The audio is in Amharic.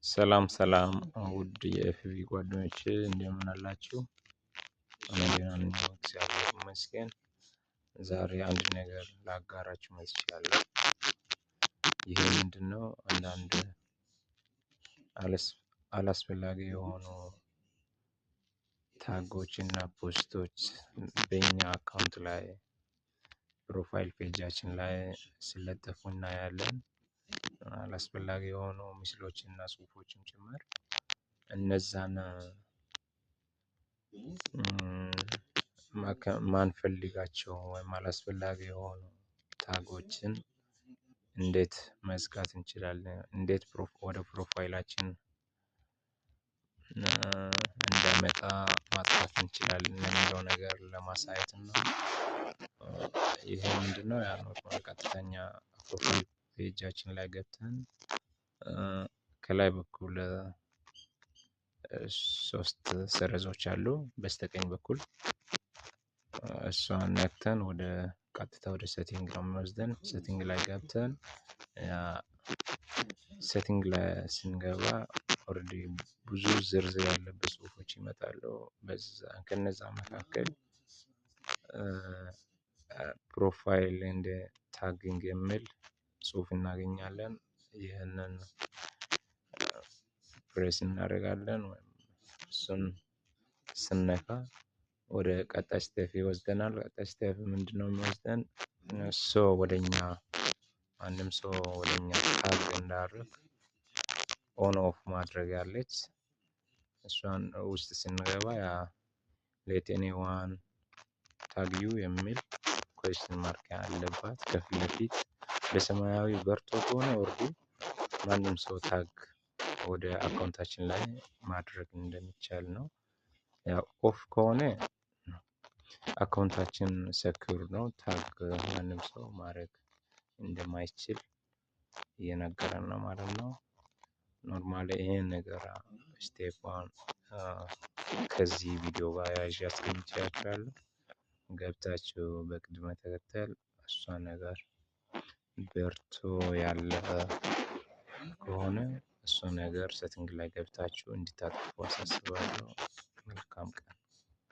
ሰላም ሰላም ውድ የኤፍቢ ጓደኞቼ እንደምን አላችሁ? እኔ ደህና ነኝ፣ እግዚአብሔር ይመስገን። ዛሬ አንድ ነገር ላጋራችሁ መጥቻለሁ። ይሄ ምንድነው? አንዳንድ አላስፈላጊ የሆኑ ታጎች እና ፖስቶች በእኛ አካውንት ላይ ፕሮፋይል ፔጃችን ላይ ሲለጠፉ እናያለን። አላስፈላጊ የሆኑ ምስሎችን እና ጽሁፎችን ጭምር እነዛን ማንፈልጋቸው ወይም አላስፈላጊ የሆኑ ታጎችን እንዴት መዝጋት እንችላለን? እንዴት ወደ ፕሮፋይላችን እንዳይመጣ ማጥፋት እንችላለን የሚለው ነገር ለማሳየት ነው። ይሄ ምንድነው? ያው ቀጥተኛ ፕሮፋይል ፔጃችን ላይ ገብተን ከላይ በኩል ሶስት ሰረዞች አሉ በስተቀኝ በኩል እሷን ነክተን ወደ ቀጥታ ወደ ሴቲንግ ነው የሚወስደን። ሴቲንግ ላይ ገብተን ሴቲንግ ላይ ስንገባ ኦሬዲ ብዙ ዝርዝር ያለበት ጽሁፎች ይመጣሉ። ከነዛ መካከል ፕሮፋይል እንደ ታጊንግ የሚል ጽሁፍ እናገኛለን። ይህንን ፕሬስ እናደርጋለን ወይም እሱን ስነካ ወደ ቀጣይ ስቴፕ ይወስደናል። ቀጣይ ስቴፕ ምንድነው የሚወስደን? ወደኛ ማንም ሰው ወደኛ ታግ እንዳያደርግ ኦን ኦፍ ማድረግ አለች። እሷን ውስጥ ስንገባ ያ ሌት ኤኒዋን ታግ ዩ የሚል ኩዌስችን ማርክ አለባት። ከፊት ለፊት በሰማያዊ በርቶ ከሆነ ኦሬዲ ማንም ሰው ታግ ወደ አካውንታችን ላይ ማድረግ እንደሚቻል ነው። ያው ኦፍ ከሆነ አካውንታችን ሰኪውር ነው፣ ታግ ማንም ሰው ማድረግ እንደማይችል እየነገረን ነው ማለት ነው። ኖርማሊ ይሄን ነገር ስቴፕ ዋን ከዚህ ቪዲዮ ጋር ያዥ አስቀምጬላችኋለሁ። ገብታችሁ በቅድመ ተከተል እሷ ነገር በርቶ ያለፈ ከሆነ እሱ ነገር ሴቲንግ ላይ ገብታችሁ እንድታጠፉ አሳስባለሁ። መልካም ቀን።